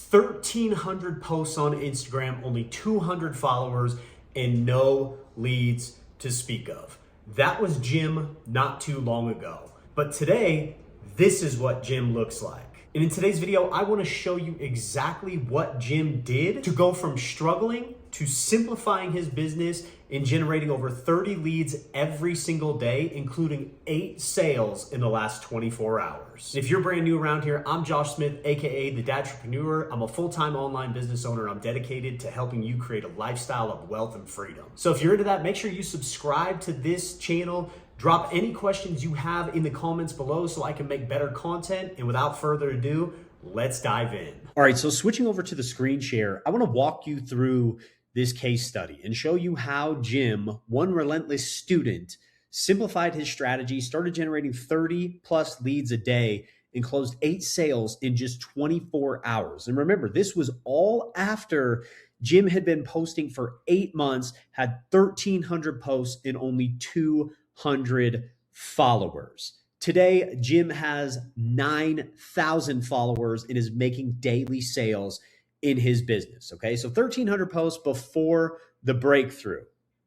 1,300 posts on Instagram, only 200 followers, and no leads to speak of. That was Jim not too long ago. But today, this is what Jim looks like. And in today's video, I want to show you exactly what Jim did to go from struggling to simplifying his business and generating over 30 leads every single day, including 8 sales in the last 24 hours. If you're brand new around here, I'm Josh Smith, AKA The Dadtrepreneur. I'm a full-time online business owner. I'm dedicated to helping you create a lifestyle of wealth and freedom. So if you're into that, make sure you subscribe to this channel. Drop any questions you have in the comments below so I can make better content. And without further ado, let's dive in. All right, so switching over to the screen share, I want to walk you through this case study and show you how Jim, one relentless student, simplified his strategy, started generating 30 plus leads a day, and closed 8 sales in just 24 hours. And remember, this was all after Jim had been posting for 8 months, had 1,300 posts and only 200 followers. Today, Jim has 9,000 followers and is making daily sales in his business. Okay, so 1,300 posts before the breakthrough.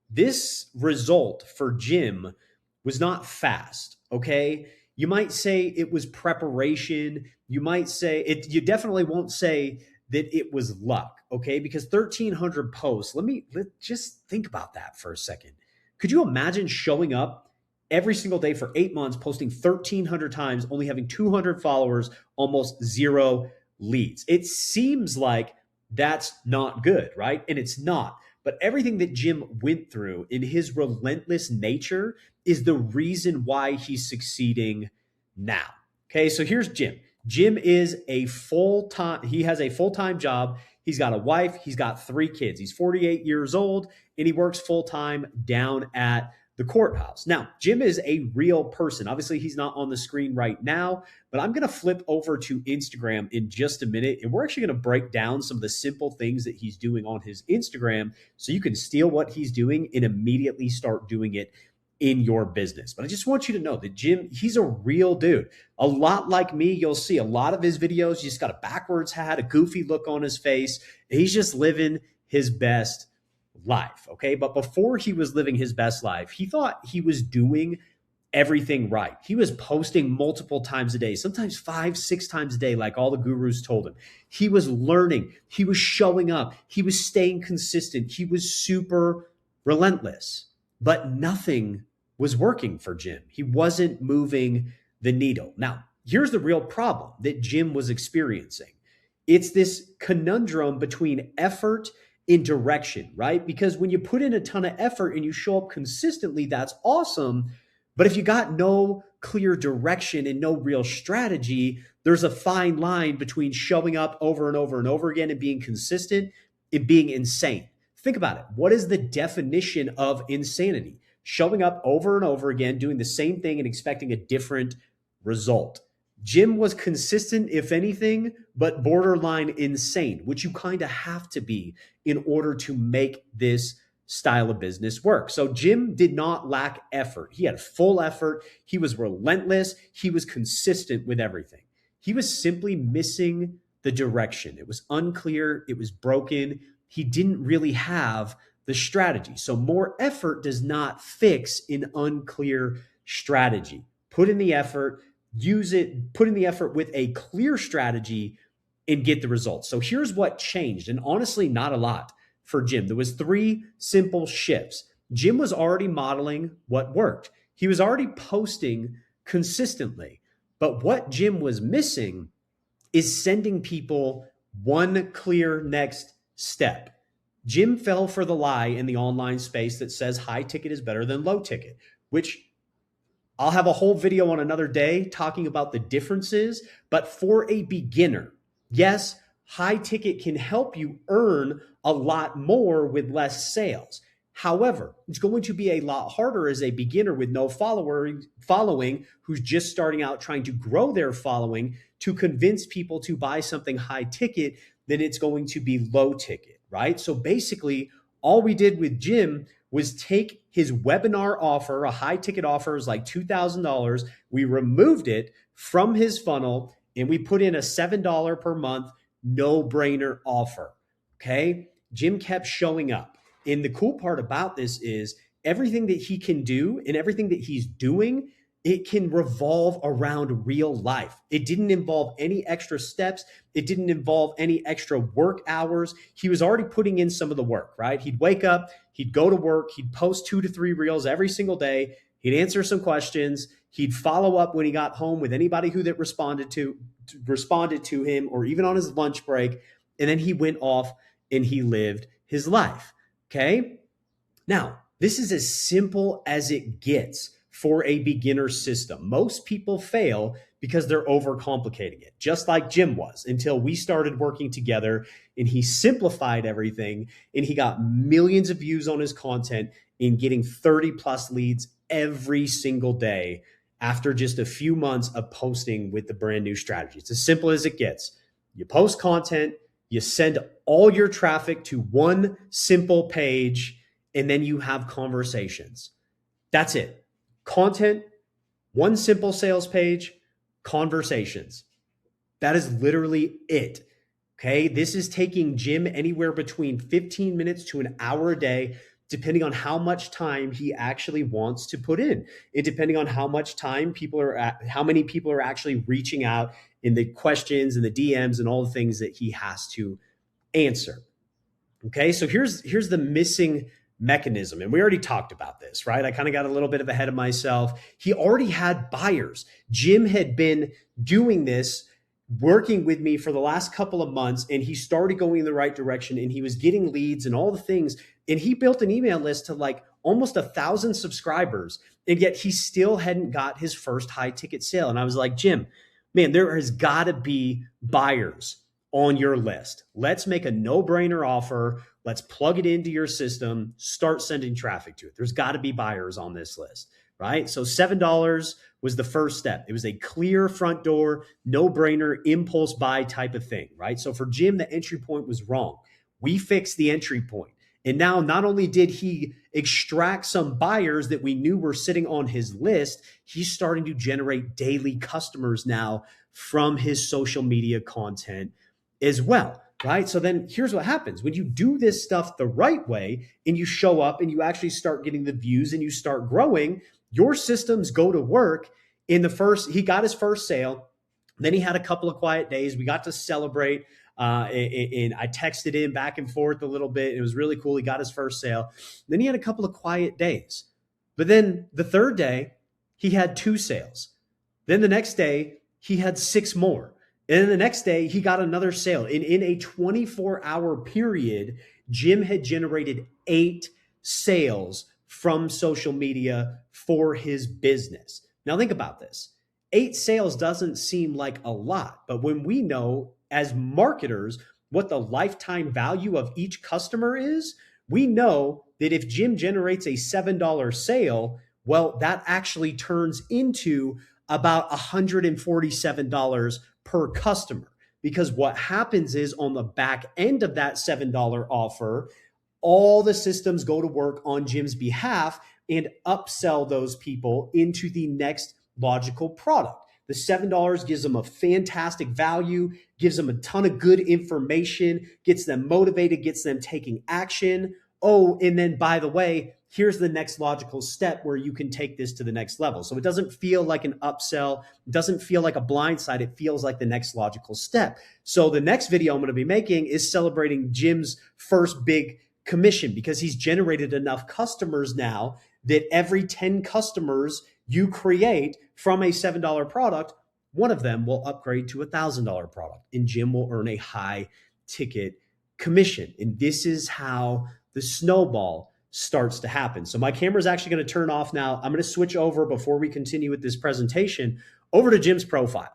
This result for Jim was not fast. Okay, you might say it was preparation. You might say it. You definitely won't say that it was luck. Okay, because 1,300 posts. Let's just think about that for a second. Could you imagine showing up every single day for 8 months, posting 1,300 times, only having 200 followers, almost 0 leads? It seems like that's not good, right? And it's not. But everything that Jim went through in his relentless nature is the reason why he's succeeding now. Okay, so here's Jim. Jim is he has a full-time job. He's got a wife. He's got 3 kids. He's 48 years old and he works full-time down at the courthouse. Now, Jim is a real person. Obviously, he's not on the screen right now, but I'm going to flip over to Instagram in just a minute, and we're actually going to break down some of the simple things that he's doing on his Instagram so you can steal what he's doing and immediately start doing it in your business. But I just want you to know that Jim, he's a real dude. A lot like me. You'll see a lot of his videos. He's got a backwards hat, a goofy look on his face. He's just living his best life. Okay. But before he was living his best life, he thought he was doing everything right. He was posting multiple times a day, sometimes 5, 6 times a day, like all the gurus told him. He was learning. He was showing up. He was staying consistent. He was super relentless, but nothing was working for Jim. He wasn't moving the needle. Now, here's the real problem that Jim was experiencing. It's this conundrum between effort in direction, right? Because when you put in a ton of effort and you show up consistently, that's awesome. But if you got no clear direction and no real strategy, there's a fine line between showing up over and over and over again and being consistent and being insane. Think about it. What is the definition of insanity? Showing up over and over again, doing the same thing and expecting a different result. Jim was consistent, if anything, but borderline insane, which you kind of have to be in order to make this style of business work. So Jim did not lack effort. He had full effort. He was relentless. He was consistent with everything. He was simply missing the direction. It was unclear. It was broken. He didn't really have the strategy. So more effort does not fix an unclear strategy. Put in the effort. Use it, put in the effort with a clear strategy and get the results. So here's what changed. And honestly, not a lot for Jim. There was 3 simple shifts. Jim was already modeling what worked. He was already posting consistently. But what Jim was missing is sending people one clear next step. Jim fell for the lie in the online space that says high ticket is better than low ticket, which I'll have a whole video on another day talking about the differences, but for a beginner, yes, high ticket can help you earn a lot more with less sales. However, it's going to be a lot harder as a beginner with no following who's just starting out trying to grow their following to convince people to buy something high ticket than it's going to be low ticket, right? So basically, all we did with Jim was take his webinar offer, a high ticket offer is like $2,000. We removed it from his funnel and we put in a $7 per month no-brainer offer. Okay? Jim kept showing up. And the cool part about this is everything that he can do and everything that he's doing, it can revolve around real life. It didn't involve any extra steps. It didn't involve any extra work hours. He was already putting in some of the work, right? He'd wake up, he'd go to work, he'd post 2 to 3 reels every single day. He'd answer some questions. He'd follow up when he got home with anybody who that responded to him, or even on his lunch break. And then he went off and he lived his life. Okay. Now, this is as simple as it gets for a beginner system. Most people fail because they're overcomplicating it, just like Jim was, until we started working together and he simplified everything and he got millions of views on his content and getting 30 plus leads every single day after just a few months of posting with the brand new strategy. It's as simple as it gets. You post content, you send all your traffic to one simple page, and then you have conversations. That's it. Content, one simple sales page, conversations. That is literally it. Okay. This is taking Jim anywhere between 15 minutes to an hour a day, depending on how much time he actually wants to put in, and depending on how much time how many people are actually reaching out in the questions and the DMs and all the things that he has to answer. Okay. So here's the missing mechanism. And we already talked about this, right? I kind of got a little bit ahead of myself. He already had buyers. Jim had been doing this, working with me for the last couple of months, and he started going in the right direction, and he was getting leads and all the things. And he built an email list to like almost 1,000 subscribers. And yet he still hadn't got his first high ticket sale. And I was like, Jim, man, there has got to be buyers on your list. Let's make a no-brainer offer. Let's plug it into your system, start sending traffic to it. There's got to be buyers on this list, right? So $7 was the first step. It was a clear front door, no-brainer, impulse buy type of thing, right? So for Jim, the entry point was wrong. We fixed the entry point. And now not only did he extract some buyers that we knew were sitting on his list, he's starting to generate daily customers now from his social media content as well, right? So then here's what happens. When you do this stuff the right way and you show up and you actually start getting the views and you start growing, your systems go to work. He got his first sale. Then he had a couple of quiet days. We got to celebrate. And I texted him back and forth a little bit. It was really cool. He got his first sale. Then he had a couple of quiet days. But then the third day, he had 2 sales. Then the next day, he had 6 more. And then the next day, he got another sale. And in a 24-hour period, Jim had generated 8 sales from social media for his business. Now think about this. 8 sales doesn't seem like a lot, but when we know as marketers what the lifetime value of each customer is, we know that if Jim generates a $7 sale, well, that actually turns into about $147 per customer. Because what happens is on the back end of that $7 offer, all the systems go to work on Jim's behalf and upsell those people into the next logical product. The $7 gives them a fantastic value, gives them a ton of good information, gets them motivated, gets them taking action. Oh, and then by the way, here's the next logical step where you can take this to the next level. So it doesn't feel like an upsell. It doesn't feel like a blindside. It feels like the next logical step. So the next video I'm going to be making is celebrating Jim's first big commission, because he's generated enough customers now that every 10 customers you create from a $7 product, one of them will upgrade to a $1,000 product, and Jim will earn a high ticket commission. And this is how the snowball starts to happen. So my camera is actually going to turn off now. I'm going to switch over before we continue with this presentation over to Jim's profile.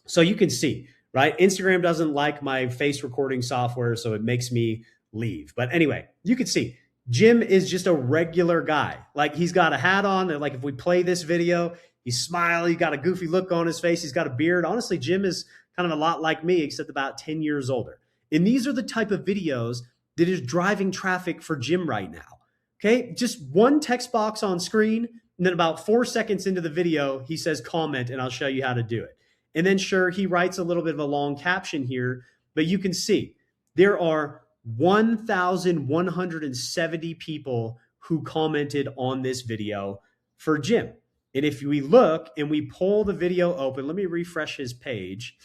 So you can see, right? Instagram doesn't like my face recording software, so it makes me leave. But anyway, you can see Jim is just a regular guy. Like, he's got a hat on, and like if we play this video, he's smiling, he's got a goofy look on his face, he's got a beard. Honestly, Jim is kind of a lot like me, except about 10 years older. And these are the type of videos that is driving traffic for Jim right now. Okay, just one text box on screen, and then about 4 seconds into the video, he says comment, and I'll show you how to do it. And then sure, he writes a little bit of a long caption here, but you can see there are 1,170 people who commented on this video for Jim. And if we look and we pull the video open, let me refresh his page.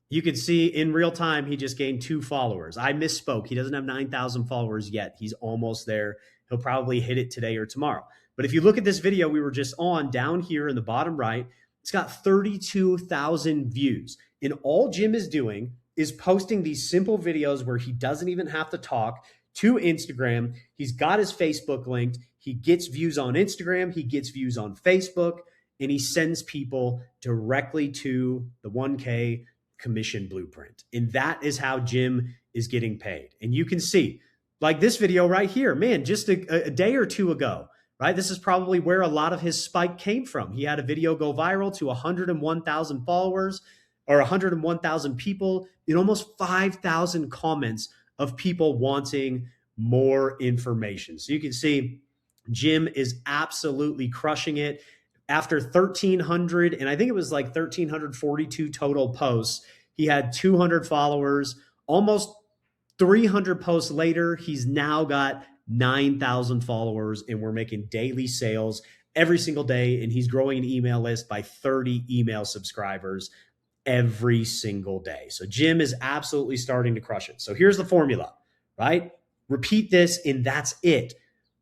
You can see in real time, he just gained 2 followers. I misspoke. He doesn't have 9,000 followers yet. He's almost there. He'll probably hit it today or tomorrow. But if you look at this video we were just on down here in the bottom right, it's got 32,000 views. And all Jim is doing is posting these simple videos where he doesn't even have to talk to Instagram. He's got his Facebook linked. He gets views on Instagram. He gets views on Facebook. And he sends people directly to the 1K commission blueprint. And that is how Jim is getting paid. And you can see, like this video right here, man, just a day or two ago, right? This is probably where a lot of his spike came from. He had a video go viral to 101,000 followers or 101,000 people and almost 5,000 comments of people wanting more information. So you can see Jim is absolutely crushing it. After 1,300, and I think it was like 1,342 total posts, he had 200 followers. Almost 300 posts later, he's now got 9,000 followers, and we're making daily sales every single day, and he's growing an email list by 30 email subscribers every single day. So Jim is absolutely starting to crush it. So here's the formula, right? Repeat this, and that's it.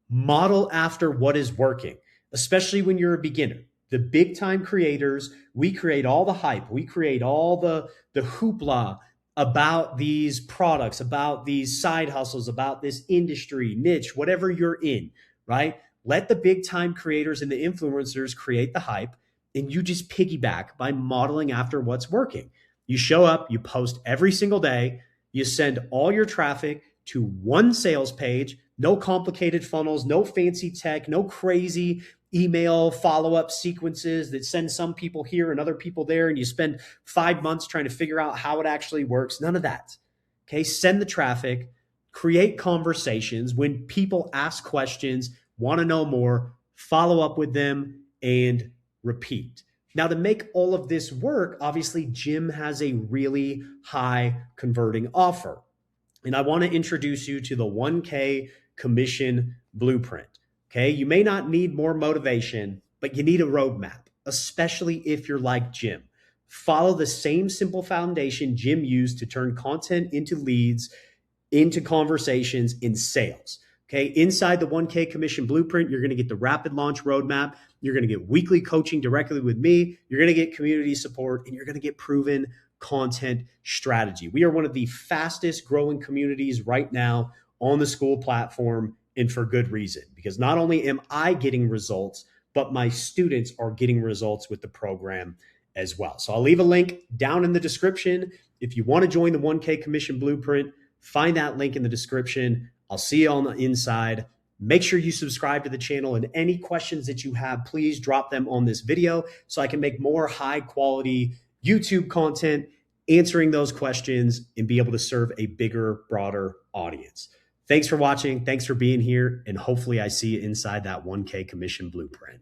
Model after what is working, especially when you're a beginner. The big time creators, we create all the hype. We create all the hoopla about these products, about these side hustles, about this industry, niche, whatever you're in, right? Let the big time creators and the influencers create the hype, and you just piggyback by modeling after what's working. You show up, you post every single day, you send all your traffic to one sales page, no complicated funnels, no fancy tech, no crazy email follow-up sequences that send some people here and other people there, and you spend 5 months trying to figure out how it actually works. None of that. Okay, send the traffic, create conversations. When people ask questions, want to know more, follow up with them, and repeat. Now, to make all of this work, obviously, Jim has a really high converting offer. And I want to introduce you to the 1K commission blueprint. Okay, you may not need more motivation, but you need a roadmap, especially if you're like Jim. Follow the same simple foundation Jim used to turn content into leads, into conversations, in sales. Okay, inside the 1K commission blueprint, you're going to get the rapid launch roadmap. You're going to get weekly coaching directly with me. You're going to get community support, and you're going to get proven content strategy. We are one of the fastest growing communities right now on the school platform, and for good reason, because not only am I getting results, but my students are getting results with the program as well. So I'll leave a link down in the description. If you want to join the 1K commission blueprint, find that link in the description. I'll see you on the inside. Make sure you subscribe to the channel, and any questions that you have, please drop them on this video so I can make more high quality YouTube content answering those questions and be able to serve a bigger, broader audience. Thanks for watching. Thanks for being here. And hopefully I see you inside that 1K commission blueprint.